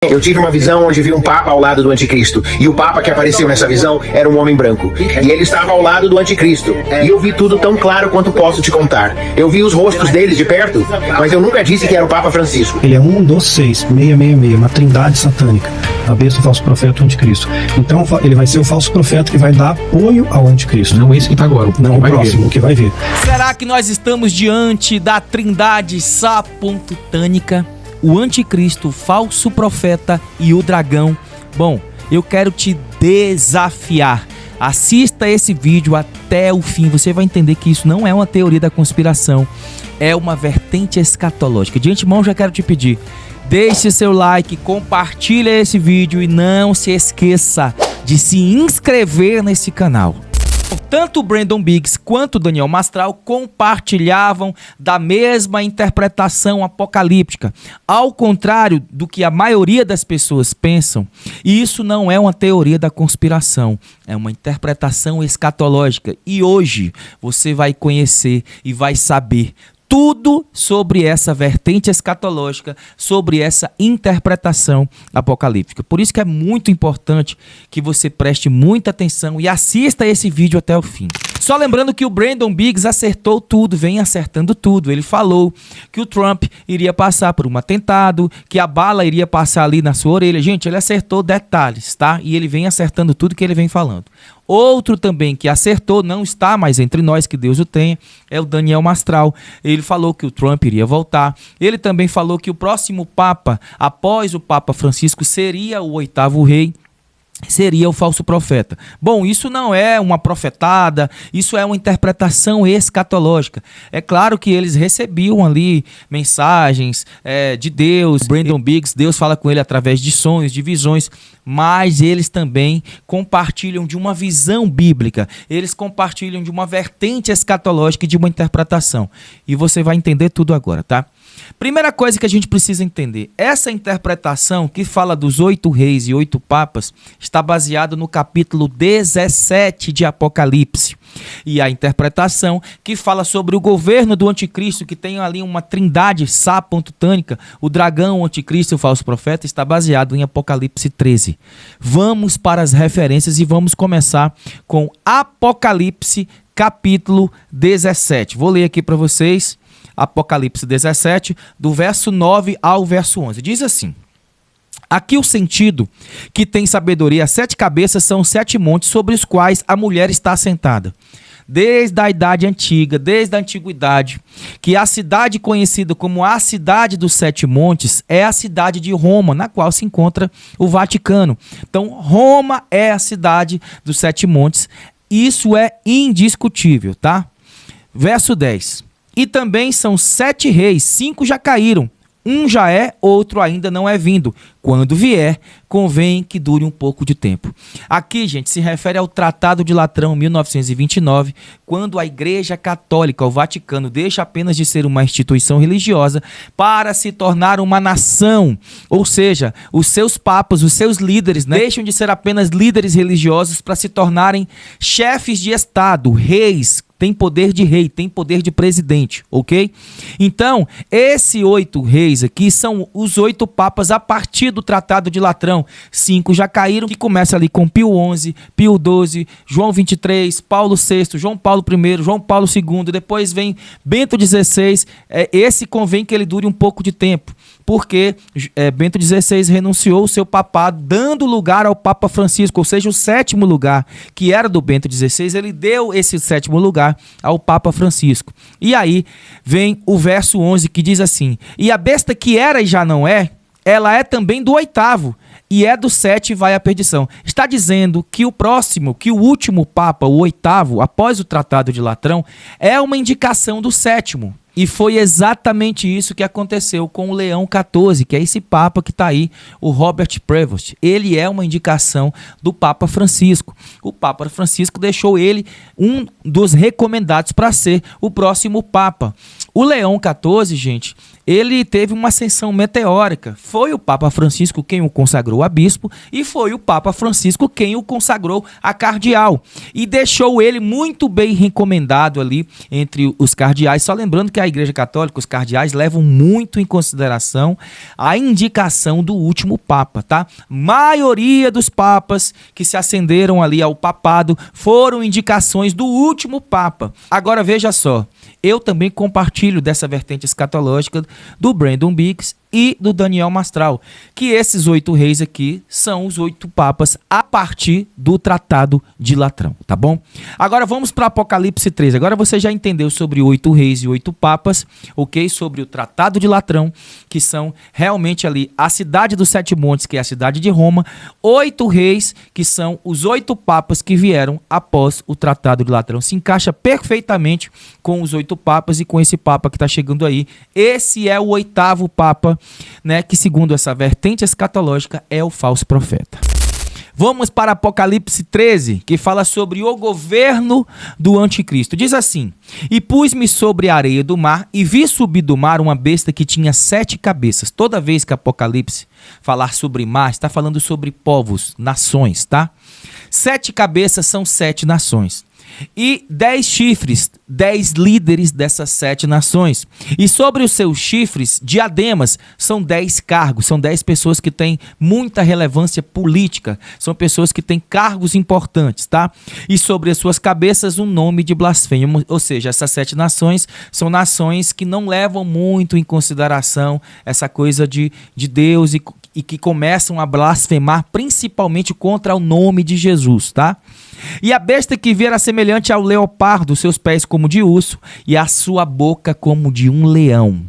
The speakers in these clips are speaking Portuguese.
Eu tive uma visão onde vi um papa ao lado do anticristo. E o papa que apareceu nessa visão era um homem branco. E ele estava ao lado do anticristo. E eu vi tudo tão claro quanto posso te contar. Eu vi os rostos deles de perto, mas eu nunca disse que era o Papa Francisco. Ele é um dos 666, uma trindade satânica. A besta, o falso profeta e o anticristo. Então ele vai ser o falso profeta que vai dar apoio ao anticristo. Não esse que está agora. Não, o próximo, o que vai vir. Será que nós estamos diante da trindade sapontânica? O anticristo, o falso profeta e o dragão? Bom, eu quero te desafiar. Assista esse vídeo até o fim. Você vai entender que isso não é uma teoria da conspiração. É uma vertente escatológica. De antemão, já quero te pedir. Deixe seu like, compartilhe esse vídeo e não se esqueça de se inscrever nesse canal. Tanto o Brandon Biggs quanto o Daniel Mastral compartilhavam da mesma interpretação apocalíptica. Ao contrário do que a maioria das pessoas pensam, isso não é uma teoria da conspiração, é uma interpretação escatológica. E hoje você vai conhecer e vai saber tudo sobre essa vertente escatológica, sobre essa interpretação apocalíptica. Por isso que é muito importante que você preste muita atenção e assista esse vídeo até o fim. Só lembrando que o Brandon Biggs acertou tudo, vem acertando tudo. Ele falou que o Trump iria passar por um atentado, que a bala iria passar ali na sua orelha. Gente, ele acertou detalhes, tá? E ele vem acertando tudo que ele vem falando. Outro também que acertou, não está mais entre nós, que Deus o tenha, é o Daniel Mastral. Ele falou que o Trump iria voltar. Ele também falou que o próximo Papa, após o Papa Francisco, seria o 8º rei. Seria o falso profeta. Bom, isso não é uma profetada, isso é uma interpretação escatológica. É claro que eles recebiam ali mensagens de Deus. Brandon Biggs, Deus fala com ele através de sonhos, de visões, mas eles também compartilham de uma visão bíblica. Eles compartilham de uma vertente escatológica e de uma interpretação. E você vai entender tudo agora, tá? Primeira coisa que a gente precisa entender, essa interpretação que fala dos 8 reis e 8 papas está baseada no capítulo 17 de Apocalipse. E a interpretação que fala sobre o governo do anticristo, que tem ali uma trindade sapontânica, o dragão, o anticristo e o falso profeta, está baseado em Apocalipse 13. Vamos para as referências e vamos começar com Apocalipse capítulo 17. Vou ler aqui para vocês. Apocalipse 17, do verso 9 ao verso 11. Diz assim: aqui o sentido que tem sabedoria, 7 cabeças são 7 montes sobre os quais a mulher está assentada. Desde a idade antiga, desde a antiguidade, que a cidade conhecida como a cidade dos 7 montes é a cidade de Roma, na qual se encontra o Vaticano. Então, Roma é a cidade dos 7 montes. Isso é indiscutível, tá? Verso 10. E também são 7 reis, 5 já caíram, um já é, outro ainda não é vindo. Quando vier, convém que dure um pouco de tempo. Aqui, gente, se refere ao Tratado de Latrão, 1929, quando a Igreja Católica, o Vaticano, deixa apenas de ser uma instituição religiosa para se tornar uma nação. Ou seja, os seus papas, os seus líderes, né, deixam de ser apenas líderes religiosos para se tornarem chefes de Estado, reis. Tem poder de rei, tem poder de presidente, ok? Então, esses 8 reis aqui são os 8 papas a partir do Tratado de Latrão. 5 já caíram, que começa ali com Pio XI, Pio XII, João XXIII, Paulo VI, João Paulo I, João Paulo II, depois vem Bento XVI. Esse convém que ele dure um pouco de tempo, porque Bento XVI renunciou o seu papado, dando lugar ao Papa Francisco, ou seja, o 7º lugar, que era do Bento XVI, ele deu esse 7º lugar ao Papa Francisco. E aí vem o verso 11 que diz assim: e a besta que era e já não é, ela é também do 8º, e é do 7 e vai à perdição. Está dizendo que o próximo, que o último Papa, o 8º, após o Tratado de Latrão, é uma indicação do 7º. E foi exatamente isso que aconteceu com o Leão XIV, que é esse Papa que está aí, o Robert Prevost. Ele é uma indicação do Papa Francisco. O Papa Francisco deixou ele um dos recomendados para ser o próximo Papa. O Leão XIV, gente, ele teve uma ascensão meteórica. Foi o Papa Francisco quem o consagrou a bispo e foi o Papa Francisco quem o consagrou a cardeal. E deixou ele muito bem recomendado ali entre os cardeais. Só lembrando que a Igreja Católica, os cardeais, levam muito em consideração a indicação do último Papa, tá? Maioria dos papas que se ascenderam ali ao papado foram indicações do último Papa. Agora veja só, eu também compartilho dessa vertente escatológica do Brandon Biggs e do Daniel Mastral, que esses 8 reis aqui são os 8 papas a partir do Tratado de Latrão, tá bom? Agora vamos para Apocalipse 13. Agora você já entendeu sobre 8 reis e 8 papas, ok? Sobre o Tratado de Latrão, que são realmente ali a cidade dos 7 montes, que é a cidade de Roma, 8 reis, que são os 8 papas que vieram após o Tratado de Latrão. Se encaixa perfeitamente com os 8 papas e com esse papa que está chegando aí. Esse é o 8º papa, né, que segundo essa vertente escatológica é o falso profeta. Vamos para Apocalipse 13, que fala sobre o governo do anticristo. Diz assim: e pus-me sobre a areia do mar e vi subir do mar uma besta que tinha 7 cabeças. Toda vez que Apocalipse falar sobre mar, está falando sobre povos, nações, tá? 7 cabeças são 7 nações. E 10 chifres, 10 líderes dessas 7 nações. E sobre os seus chifres, diademas, são 10 cargos, são 10 pessoas que têm muita relevância política, são pessoas que têm cargos importantes, tá? E sobre as suas cabeças, um nome de blasfêmia, ou seja, essas 7 nações são nações que não levam muito em consideração essa coisa de Deus e que começam a blasfemar principalmente contra o nome de Jesus, tá? E a besta que vi era semelhante ao leopardo, seus pés como de urso e a sua boca como de um leão.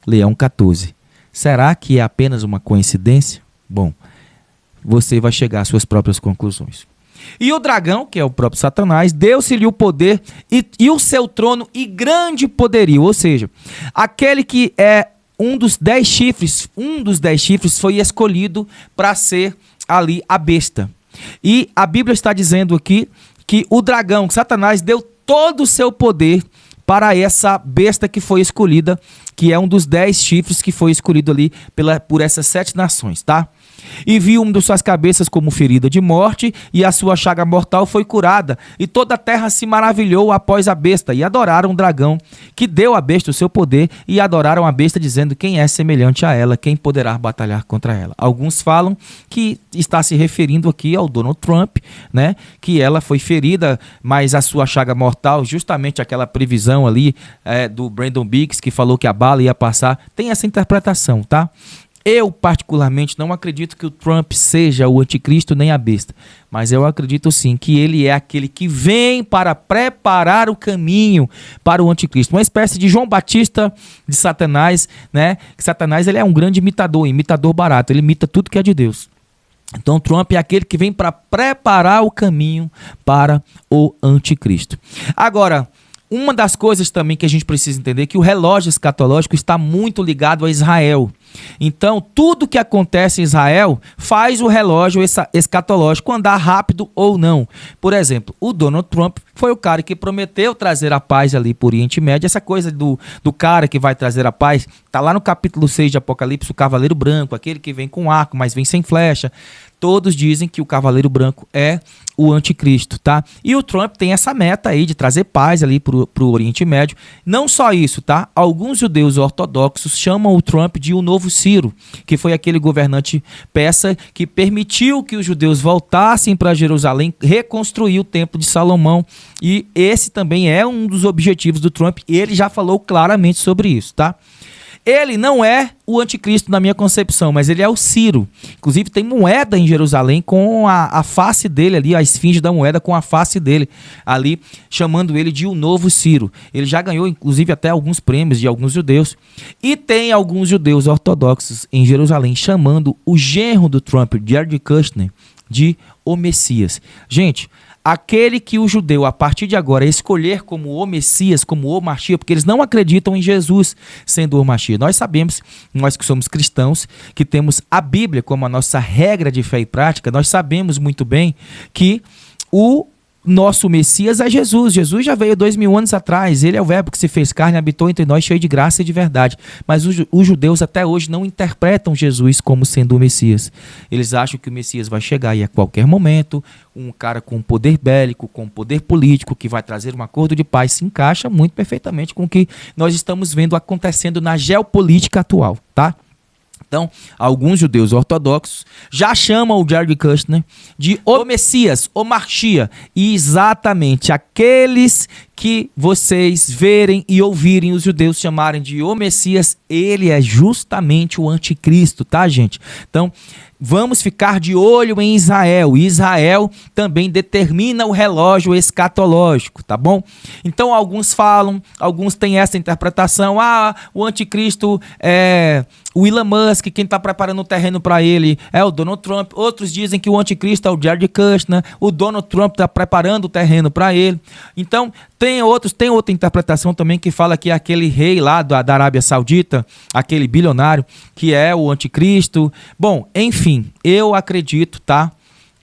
Leão 14. Será que é apenas uma coincidência? Bom, você vai chegar às suas próprias conclusões. E o dragão, que é o próprio Satanás, deu-se-lhe o poder e o seu trono e grande poderio. Ou seja, aquele que é um dos 10 chifres foi escolhido para ser ali a besta. E a Bíblia está dizendo aqui que o dragão, Satanás, deu todo o seu poder para essa besta que foi escolhida, que é um dos 10 chifres que foi escolhido ali por essas 7 nações, tá? E viu uma de suas cabeças como ferida de morte, e a sua chaga mortal foi curada, e toda a terra se maravilhou após a besta, e adoraram o dragão, que deu à besta o seu poder, e adoraram a besta, dizendo: quem é semelhante a ela, quem poderá batalhar contra ela? Alguns falam que está se referindo aqui ao Donald Trump, né? Que ela foi ferida, mas a sua chaga mortal, justamente aquela previsão ali do Brandon Biggs, que falou que a bala ia passar, tem essa interpretação, tá? Eu, particularmente, não acredito que o Trump seja o anticristo nem a besta, mas eu acredito sim que ele é aquele que vem para preparar o caminho para o anticristo. Uma espécie de João Batista de Satanás, né? Que Satanás, ele é um grande imitador barato, ele imita tudo que é de Deus. Então, Trump é aquele que vem para preparar o caminho para o anticristo. Agora, uma das coisas também que a gente precisa entender é que o relógio escatológico está muito ligado a Israel. Então, tudo que acontece em Israel faz o relógio escatológico andar rápido ou não. Por exemplo, o Donald Trump foi o cara que prometeu trazer a paz ali por Oriente Médio. Essa coisa do cara que vai trazer a paz, tá lá no capítulo 6 de Apocalipse, o cavaleiro branco, aquele que vem com arco, mas vem sem flecha. Todos dizem que o cavaleiro branco é o anticristo, tá? E o Trump tem essa meta aí de trazer paz ali pro Oriente Médio. Não só isso, tá? Alguns judeus ortodoxos chamam o Trump de o novo Ciro, que foi aquele governante persa que permitiu que os judeus voltassem para Jerusalém, reconstruir o templo de Salomão. E esse também é um dos objetivos do Trump. E ele já falou claramente sobre isso, tá? Ele não é o anticristo na minha concepção, mas ele é o Ciro. Inclusive tem moeda em Jerusalém com a face dele ali, a esfinge da moeda com a face dele ali, chamando ele de o novo Ciro. Ele já ganhou inclusive até alguns prêmios de alguns judeus. E tem alguns judeus ortodoxos em Jerusalém chamando o genro do Trump, Jared Kushner, de o Messias. Gente, aquele que o judeu, a partir de agora, escolher como o Messias, como o Mashiach, porque eles não acreditam em Jesus sendo o Mashiach. Nós sabemos, nós que somos cristãos, que temos a Bíblia como a nossa regra de fé e prática, nós sabemos muito bem que o nosso Messias é Jesus. Jesus já veio 2000 anos atrás. Ele é o verbo que se fez carne, habitou entre nós, cheio de graça e de verdade. Mas os judeus até hoje não interpretam Jesus como sendo o Messias. Eles acham que o Messias vai chegar aí a qualquer momento, um cara com poder bélico, com poder político, que vai trazer um acordo de paz. Se encaixa muito perfeitamente com o que nós estamos vendo acontecendo na geopolítica atual, tá? Então, alguns judeus ortodoxos já chamam o Jared Kushner de o Messias, o Marchia. E exatamente aqueles que vocês verem e ouvirem os judeus chamarem de o Messias, ele é justamente o anticristo, tá, gente? Então, vamos ficar de olho em Israel. Israel também determina o relógio escatológico, tá bom? Então, alguns têm essa interpretação. O anticristo é o Elon Musk, quem está preparando o terreno para ele é o Donald Trump. Outros dizem que o anticristo é o Jared Kushner. O Donald Trump está preparando o terreno para ele. Então, tem outra interpretação também que fala que aquele rei lá da Arábia Saudita, aquele bilionário, que é o anticristo. Bom, enfim, eu acredito, tá?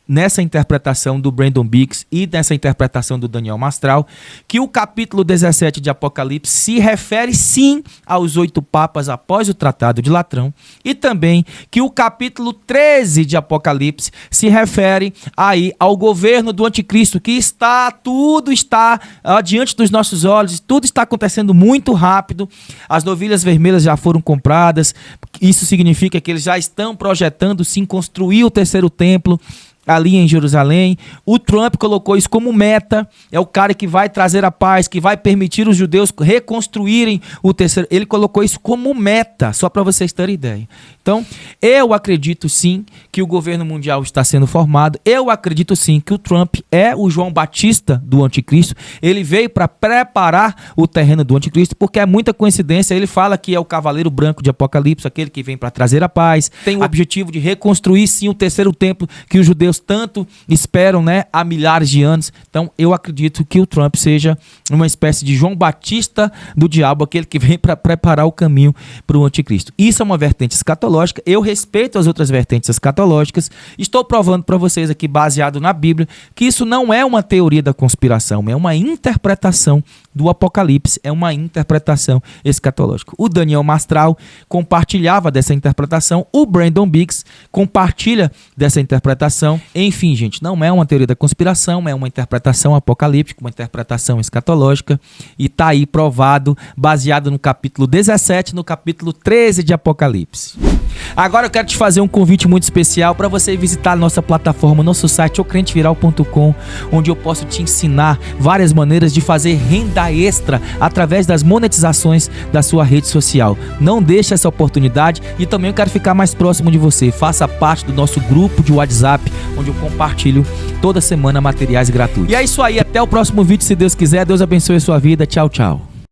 Nessa interpretação do Brandon Biggs e nessa interpretação do Daniel Mastral, que o capítulo 17 de Apocalipse se refere sim aos 8 papas após o Tratado de Latrão, e também que o capítulo 13 de Apocalipse se refere aí ao governo do anticristo, que tudo está diante dos nossos olhos, tudo está acontecendo muito rápido, as novilhas vermelhas já foram compradas, isso significa que eles já estão projetando sim construir o terceiro templo ali em Jerusalém. O Trump colocou isso como meta, é o cara que vai trazer a paz, que vai permitir os judeus reconstruírem o terceiro. Ele colocou isso como meta, só para vocês terem ideia. Então, eu acredito sim que o governo mundial está sendo formado, eu acredito sim que o Trump é o João Batista do anticristo, ele veio para preparar o terreno do anticristo, porque é muita coincidência, ele fala que é o cavaleiro branco de Apocalipse, aquele que vem para trazer a paz, tem o objetivo de reconstruir sim o terceiro templo que os judeus tanto esperam, né, há milhares de anos. Então eu acredito que o Trump seja uma espécie de João Batista do diabo, aquele que vem para preparar o caminho para o anticristo. Isso é uma vertente escatológica, eu respeito as outras vertentes escatológicas, estou provando para vocês aqui, baseado na Bíblia, que isso não é uma teoria da conspiração, é uma interpretação do Apocalipse, é uma interpretação escatológica. O Daniel Mastral compartilhava dessa interpretação, o Brandon Biggs compartilha dessa interpretação. Enfim, gente, não é uma teoria da conspiração, é uma interpretação apocalíptica, uma interpretação escatológica, e está aí provado, baseado no capítulo 17, no capítulo 13 de Apocalipse. Agora eu quero te fazer um convite muito especial para você visitar a nossa plataforma, nosso site, ocrenteviral.com, onde eu posso te ensinar várias maneiras de fazer renda extra através das monetizações da sua rede social. Não deixe essa oportunidade, e também eu quero ficar mais próximo de você. Faça parte do nosso grupo de WhatsApp, onde eu compartilho toda semana materiais gratuitos. E é isso aí, até o próximo vídeo, se Deus quiser. Deus abençoe a sua vida. Tchau, tchau.